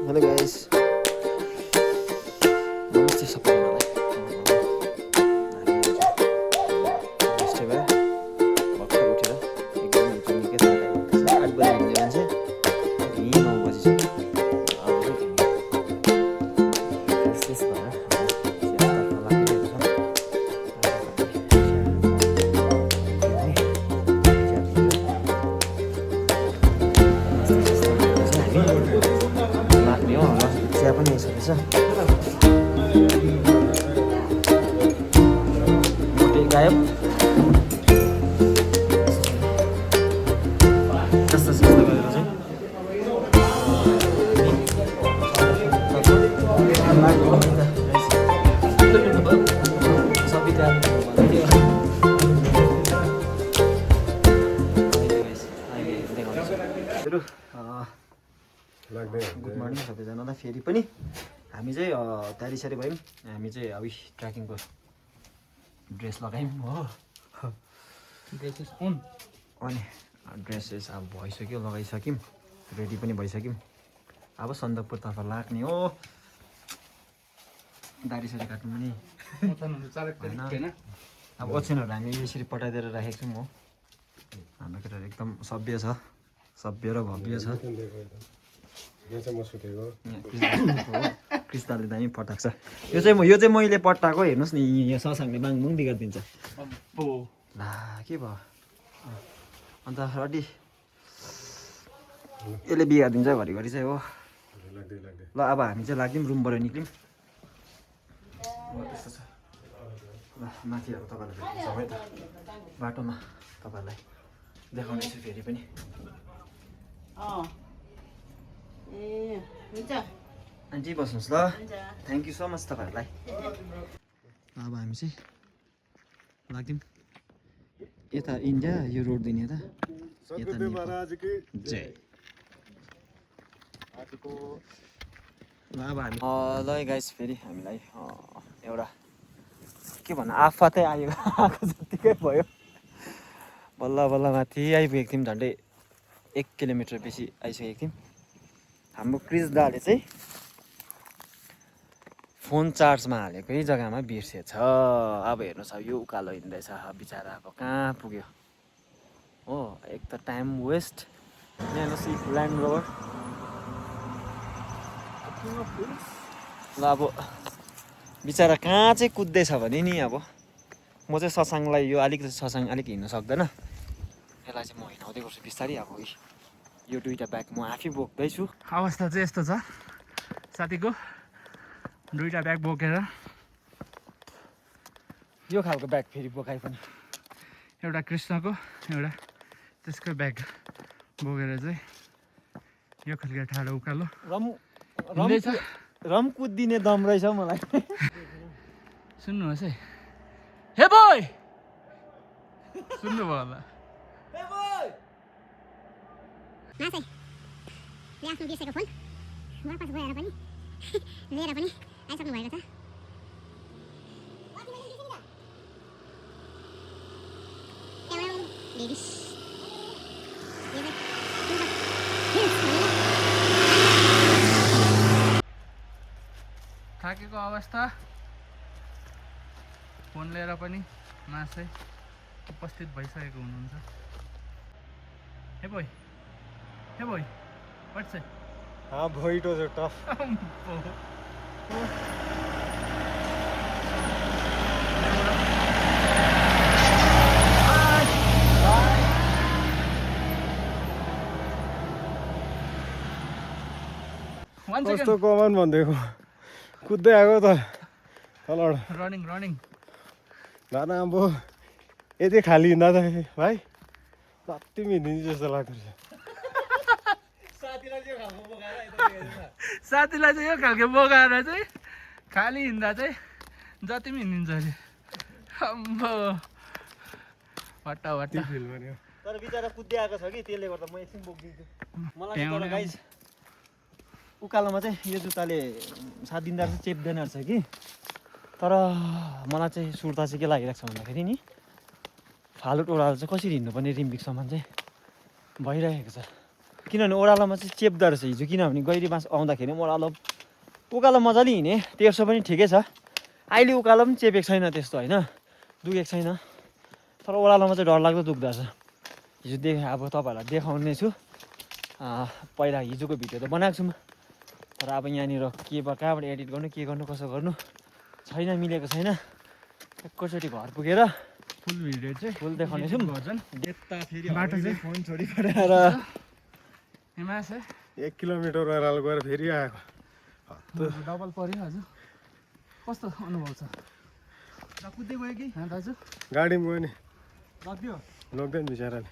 Hello guys, नमस्ते सबैजनालाई। यस्तै भयो, भर्खर उठेर एकदम निकै थकाइरहेको छ। 8 बजी हिँड्ने मान्छे यहीँ 9 बजिसक्यो। अब चाहिँ फ्रेस भएर चियातर्फ लागिरहेको छ। लाग्ने हो, चिया पनि आइसकेको छ। मोटे गायब जस्तो जस्तो गरेर चाहिँ सबै त्यहाँ गुड मर्निङ सबैजनालाई। फेरि पनि हामी चाहिँ तयारी भयौँ। हामी चाहिँ अब ट्रेकिङको ड्रेस लगायौँ हो। अनि ड्रेसेस अब भइसक्यो, लगाइसक्यौँ, रेडी पनि भइसक्यौँ। अब सन्दकपुरतर्फ लाग्ने हो। दारीसारी काट्नु पनि होइन। अब ओछ्यानहरू हामी यसरी पठाइदिएर राखेको छौँ हो। हाम्रो केटाहरू एकदम सभ्य छ, सभ्य र भव्य छ। क्रिस्ताले दामी पटाएको छ। यो चाहिँ मैले पटाएको। हेर्नुहोस् नि, यहाँ ससाङले बाङबुङ बिगारिदिन्छ। ला के भयो अन्त रडी यसले बिगारिदिन्छ घरिघरि चाहिँ हो। ल अब हामी चाहिँ लाग्यौँ, रुमबाट निक्ल्यौँ। त्यस्तो छ। ल माथि अब तपाईँलाई भेट्नुहुन्छ है त, बाटोमा तपाईँहरूलाई देखाउनेछु फेरि पनि। आन्टी बस्नुहोस् ल। थ्याङ्क यू सो मच तपाईँहरूलाई। अब हामी चाहिँ लाग्यौँ यता इन्डिया, यो रोड दिने यता जय। ल अब हामी ल गाइस, फेरि हामीलाई एउटा के भन्नु आफतै आएको जत्तिकै भयो। बल्ल बल्ल माथि आइपुगेको थियौँ, झन्डै 1 किलोमिटर बेसी आइसकेको थियौँ। हाम्रो क्रिस दाले चाहिँ फोन चार्जमा हालेकै जग्गामा बिर्सेछ। अब हेर्नुहोस्, अब यो उकालो हिँड्दैछ बिचरा। अब कहाँ पुग्यो हो। एक त टाइम वेस्ट। यहाँ हेर्नुहोस् ल्यान्ड रोभर। ल अब बिचरा कहाँ चाहिँ कुद्दैछ भने नि, अब म चाहिँ ससाङलाई यो ससाङ अलिक हिँड्न सक्दैन, यसलाई चाहिँ म हिँडाउँदै गर्छु बिस्तारै। अब यो दुइटा ब्याग म आफै बोक्दैछु। अवस्था चाहिँ यस्तो छ साथीको, दुईटा ब्याग बोकेर, यो खालको ब्याग फेरि बोकाइ पनि एउटा कृष्णको एउटा त्यसको ब्याग बोकेर चाहिँ यो खालको ठाडो उकालो रम कुद्दिने दम रहेछ मलाई। सुन्नुहोस् है, हे बोय सुन्नुभयो होला। आफ्नो बिर्सेको फोन वापस गएर पनि लिएर पनि आइसक्नु भएको छ। थाकेको अवस्था, फोन लिएर पनि मासै उपस्थित भइसकेको हुनुहुन्छ। हे boy what's it? boy, it was a tough. कस्तो कमान भनिदिएको, कुद्दै आएको त तलबाट रनिङ दाना। अब यति खाली हिँड्दा त भाइ कति हिँडिदिन्छ जस्तो लाग्दो रहेछ। साथीलाई चाहिँ यो खालको बोकाएर चाहिँ खाली हिँड्दा चाहिँ जति पनि हिँडिन्छ अरे। अम्बो हट्टा फिल गर्यो। तर बिचरा कुद्दै आएको छ कि, त्यसले गर्दा म एकछिन बोकिदिन्छु। मलाई तर गाइस उकालोमा चाहिँ यो जुत्ताले साथ दिँदा चाहिँ चेप्दैन रहेछ कि। तर मलाई चाहिँ सुर्ता चाहिँ के लागिरहेको छ भन्दाखेरि नि, फालुट ओह्रालो चाहिँ कसरी हिँड्नुपर्ने रिम्बिकसम्म चाहिँ भइरहेको छ। किनभने ओह्रालोमा चाहिँ चेप्दो रहेछ हिजो, किनभने गैरी बाँस आउँदाखेरि पनि ओह्रालो उकालो मजाले हिँडेँ, 1300 पनि ठिकै छ। अहिले उकालो पनि चेपेको छैन त्यस्तो होइन, दुखेको छैन, तर ओह्रालोमा चाहिँ डरलाग्दो दुख्दो रहेछ। हिजो अब तपाईँहरूलाई देखाउने छु, पहिला हिजोको भिडियो त बनाएको छु म, तर अब यहाँनिर कहाँबाट एडिट गर्नु, के गर्नु, कसो गर्नु छैन, मिलेको छैन। एकैचोटि घर पुगेर फुल भिडियो चाहिँ फुल देखाउने छौँ। यता फेरि बाटो चाहिँ फोन छोडी पठाएर हिमास 1 किलोमिटर ओह्रालो गएर फेरि आएको। डबल पऱ्यो हजुर, कस्तो अनुभव छ? कुद्दै गयो कि दाजु गाडीमा गयो नि, लग्यो लग्दैन बिचराले,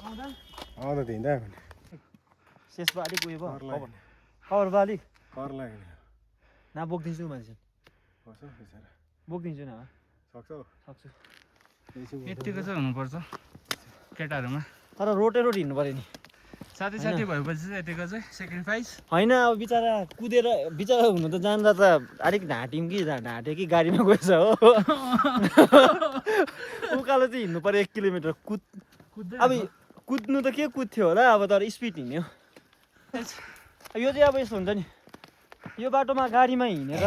आउँदा आउँदा त हिँड्दा भने शेषमा अलिक उयो कर भयो, लाग्यो खबर भयो अलिक कर लाग्यो नि। न बोकिदिन्छु मान्छे, कसो बिचरा बोकिदिन्छु न, सक्छौ सक्छु। यतिको चाहिँ हुनुपर्छ केटाहरूमा, तर रोटे रोड हिँड्नु पऱ्यो नि, साथी साथी भएपछि चाहिँ यतिको चाहिँ सेक्रिफाइस होइन। अब बिचरा कुदेर बिचरा हुनु त जान्दा त अलिक ढाँट्यौँ कि ढाँट्यो कि गाडीमा गएछ हो। उकालो चाहिँ हिँड्नु पऱ्यो 1 किलोमिटर कुद्दै अब कुद्नु त के कुद्थ्यो होला, अब तर स्पिड हिँड्यो। यो चाहिँ अब यस्तो हुन्छ नि, यो बाटोमा गाडीमा हिँडेर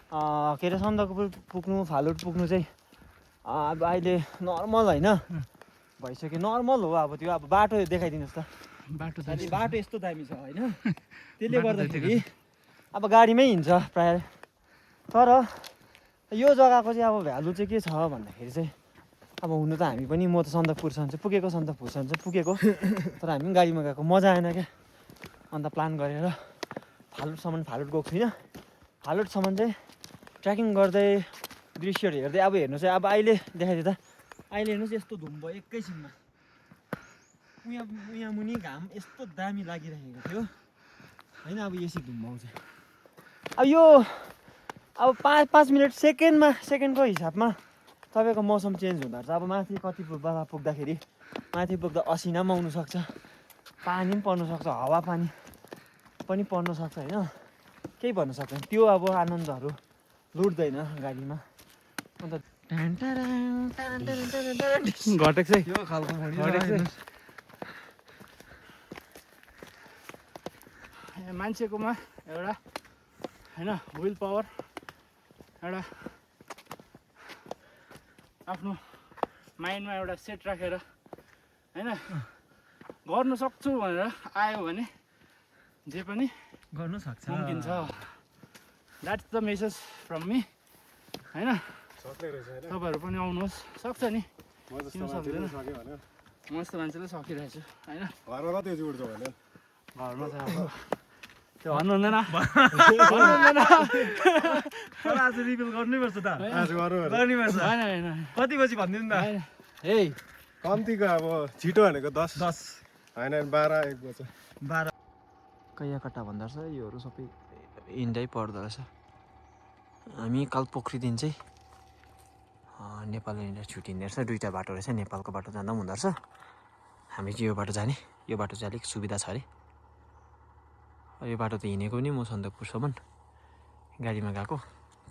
के अरे सन्दकपुर पुग्नु, फालुट पुग्नु चाहिँ अब अहिले नर्मल होइन भइसक्यो, नर्मल हो। अब त्यो अब बाटो देखाइदिनुहोस् त, बाटो त बाटो यस्तो दामी छ होइन, त्यसले गर्दाखेरि अब गाडीमै हिँड्छ प्रायः। तर यो जग्गाको चाहिँ अब भ्यालु चाहिँ के छ भन्दाखेरि चाहिँ, अब हुनु त हामी पनि, म त सन्दकपुरसम्म चाहिँ पुगेको, सन्दकपुरसम्म चाहिँ पुगेको, तर हामी पनि गाडीमा गएको मजा आएन क्या। अन्त प्लान गरेर फालुटसम्म, फालुट गएको छुइनँ, फालुटसम्म चाहिँ ट्रेकिङ गर्दै दृश्यहरू हेर्दै। अब हेर्नु चाहिँ अब अहिले देखाइदियो त, अहिले हेर्नुहोस् यस्तो धुम भयो एकैछिनमा, उहाँ मुनि घाम यस्तो दामी लागिरहेको थियो होइन। अब यसै धुम आउँछ। अब यो अब 5 मिनट सेकेन्डको हिसाबमा तपाईँको मौसम चेन्ज हुँदो रहेछ। अब माथि कति पुग्दाखेरि, माथि पुग्दा असिना पनि आउनुसक्छ, पानी पनि पर्नुसक्छ, हावा पानी पनि पर्नुसक्छ होइन, केही भन्नु सक्दैन। त्यो अब आनन्दहरू लुट्दैन गाडीमा। अन्त घटेको चाहिँ त्यो खालको मान्छेकोमा एउटा होइन विल पावर, एउटा आफ्नो माइन्डमा एउटा सेट राखेर होइन गर्नु सक्छु भनेर आयो भने जे पनि गर्नु सक्छ, मुमकिन छ। That's the message from me होइन। सक्ने रहेछ होइन, तपाईँहरू पनि आउनुहोस्, सक्छ नि, म जस्तो मान्छेले सक्यो भने म जस्तो मान्छेले सकिरहेको छु होइन। घरमा मात्रै जुड्छ भने घरमा चाहिँ अब त्यो भन्नु हुँदैन, आज रिभिल गर्नैपर्छ त, आज गर्नु गर्नुपर्छ। होइन होइन कति बजी भनिदिनु त? होइन हे कम्तीको अब छिटो भनेको 10 होइन 12-1 बज्छ। 12 कैयाकट्टा भन्दो रहेछ, योहरू सबै हिँड्दै पर्दो रहेछ। हामी कालपोखरीदेखि चाहिँ नेपाल हिँडेर छुट्टिँदो रहेछ, 2टा बाटो रहेछ, नेपालको बाटो जाँदा पनि हुँदो रहेछ। हामी चाहिँ यो बाटो जाने, यो बाटो चाहिँ अलिक सुविधा छ अरे। यो बाटो त हिँडेको पनि म सन्दकपुरसम्म गाडीमा गएको,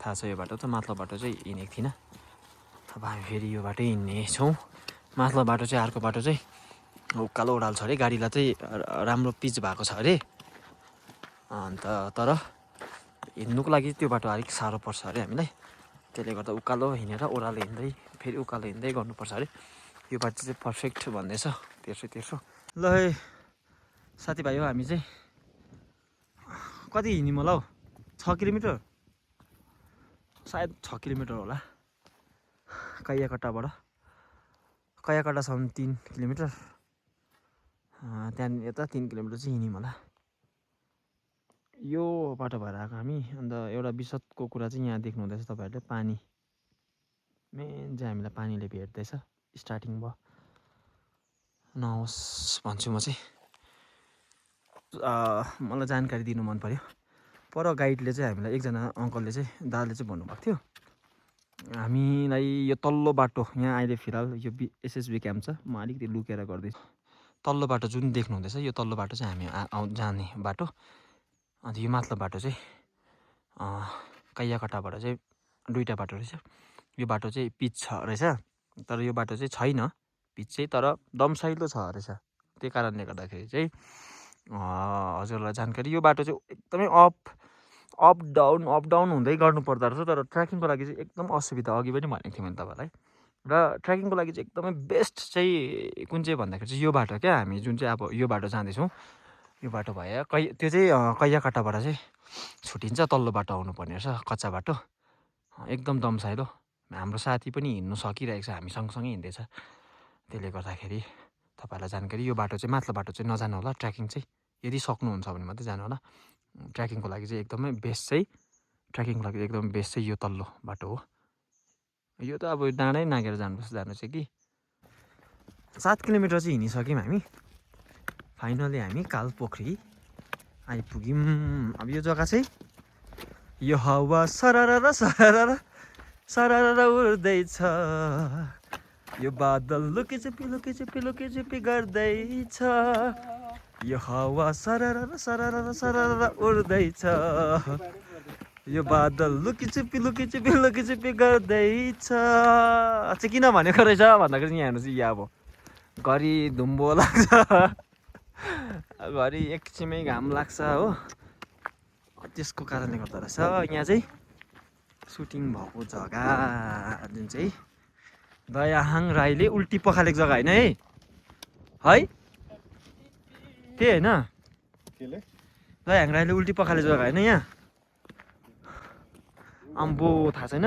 थाहा छ यो बाटो त। माथिल्लो बाटो चाहिँ हिँडेको थिइनँ, अब हामी फेरि यो बाटो हिँड्नेछौँ। माथिल्लो बाटो चाहिँ, अर्को बाटो चाहिँ उकालो ओह्रालो छ अरे, गाडीलाई चाहिँ राम्रो पिच भएको छ अरे। अन्त तर हिँड्नुको लागि त्यो बाटो अलिक साह्रो पर्छ अरे हामीलाई, त्यसले गर्दा उकालो हिँडेर ओह्रालो हिँड्दै फेरि उकालो हिँड्दै गर्नुपर्छ अरे। यो बाटो चाहिँ पर्फेक्ट भन्दैछ, 1300। ल है साथीभाइ हो, हामी चाहिँ कति हिँड्यौँ होला हौ, 6 किलोमिटर सायद, 6 किलोमिटर होला कैयाकट्टाबाट। कैयाकट्टासम्म 3 किलोमिटर, त्यहाँदेखि यता 3 किलोमिटर चाहिँ हिँड्यौँ होला। यो बाटो भएर आएको हामी। अन्त एउटा विशदको कुरा चाहिँ यहाँ देख्नु हुँदैछ तपाईँहरूले, पानी मेन चाहिँ हामीलाई पानीले भेट्दैछ। स्टार्टिङ भयो, नहोस् भन्छु म चाहिँ। मलाई जानकारी दिनु मन पऱ्यो। पर गाइडले चाहिँ हामीलाई, एकजना अङ्कलले चाहिँ, दादाले चाहिँ भन्नुभएको थियो, हामीलाई यो तल्लो बाटो, यहाँ अहिले फिलहाल यो एसएसबी क्याम्प छ, म अलिकति लुकेर गर्दैछु। तल्लो बाटो जुन देख्नु हुँदैछ, यो तल्लो बाटो चाहिँ हामी जाने बाटो। अन्त यो माथिल्लो बाटो चाहिँ कैयाकट्टाबाट चाहिँ 2टा बाटो रहेछ। यो बाटो चाहिँ पिच छ रहेछ, तर यो बाटो चाहिँ छैन पिच चाहिँ, तर दमसाइलो छ रहेछ, त्यही कारणले गर्दाखेरि चाहिँ हजुरलाई जानकारी यो बाटो चाहिँ एकदमै अप डाउन हुँदै गर्नुपर्दो रहेछ तर ट्रेकिङको लागि चाहिँ एकदम असुविधा अघि पनि भनेको थिएँ मैले तपाईँलाई र ट्रेकिङको लागि चाहिँ एकदमै बेस्ट चाहिँ कुन चाहिँ भन्दाखेरि चाहिँ यो बाटो क्या हामी जुन चाहिँ अब यो बाटो जाँदैछौँ यो बाटो भयो त्यो चाहिँ कैयाकट्टाबाट चाहिँ छुट्टिन्छ तल्लो बाटो आउनुपर्ने रहेछ कच्चा बाटो एकदम दमसाइलो हाम्रो साथी पनि हिँड्नु सकिरहेको छ हामी सँगसँगै हिँड्दैछ त्यसले गर्दाखेरि तपाईँहरूलाई जानकारी यो बाटो चाहिँ माथिल्लो बाटो चाहिँ नजानु होला ट्रेकिङ चाहिँ यदि सक्नुहुन्छ भने मात्रै जानु होला ट्रेकिङको लागि चाहिँ एकदमै बेस्ट चाहिँ ट्रेकिङको लागि एकदमै बेस्ट चाहिँ यो तल्लो बाटो हो यो त अब डाँडै नागेर जानुपर्छ जानु चाहिँ कि 7 किलोमिटर चाहिँ हिँडिसक्यौँ हामी फाइनली हामी कालपोखरी आइपुग्यौँ अब यो जग्गा चाहिँ यो हावा सरर सरर सरर उड्दैछ यो बादल लुकीचिपी गर्दैछ यो हावा सरर सरर सरर उड्दैछ यो बादल लुकीचिपी गर्दैछ चाहिँ किन भनेको रहेछ भन्दाखेरि यहाँ हेर्नु चाहिँ यहाँ अब घरि धुम्बो लाग्छ घरि एकछिनमै घाम लाग्छ हो त्यसको कारणले गर्दा रहेछ यहाँ चाहिँ सुटिङ भएको जग्गा जुन चाहिँ दयाहाङ राईले उल्टी पखालेको जग्गा होइन है त्यही होइन दयाहाङ राईले उल्टी पखालेको जग्गा होइन यहाँ अम्बो थाहा छैन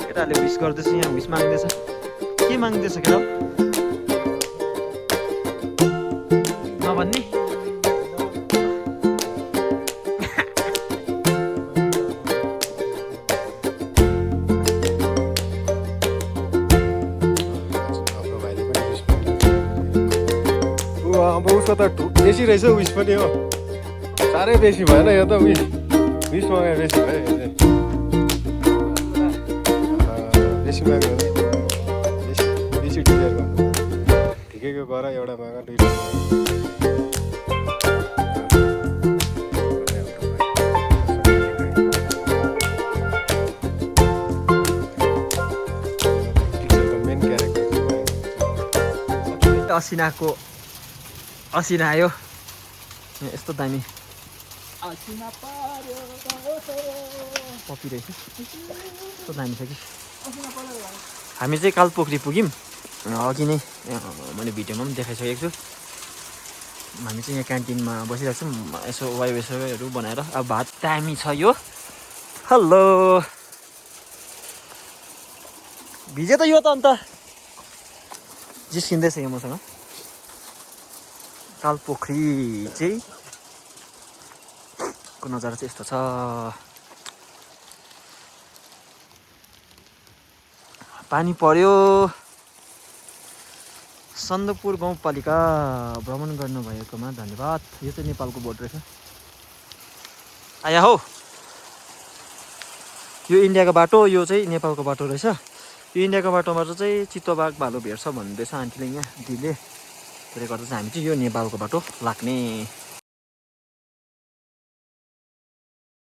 केटाहरूले विस गर्दैछ यहाँ विस माग्दैछ के माग्दैछ केटा नभन्ने अब उसको त बेसी रहेछ उइस पनि हो साह्रै बेसी भएन यो त उइस मगाए बेसी भयो यो चाहिँ बेसी माग्यो बेसी डिजायर गर्नु ठिकैको गर एउटा माग दुईवटा मेन क्यारेक्टर असिना आयो यस्तो दामी पपी रहेछ यस्तो दामी छ कि हामी चाहिँ कालपोखरी पुग्यौँ अघि नै मैले भिडियोमा पनि देखाइसकेको छु हामी चाहिँ यहाँ क्यान्टिनमा बसिरहेको छौँ यसो वाइवेसहरू बनाएर अब भात दामी छ यो हेलो भिजे त यो त अन्त जिस्किँदैछ यो मसँग कालपोखरी चाहिँ को नजारा चाहिँ यस्तो छ पानी पर्यो सन्दकपुर गाउँपालिका भ्रमण गर्नुभएकोमा धन्यवाद यो चाहिँ नेपालको बोर्ड रहेछ आया हो यो इन्डियाको बाटो यो चाहिँ नेपालको बाटो रहेछ यो इन्डियाको बाटोबाट चाहिँ चितोबाघ भालु भेट्छ भन्दैछ आन्टीले यहाँ दिदीले त्यसले गर्दा चाहिँ हामी चाहिँ यो नेपालको बाटो लाग्ने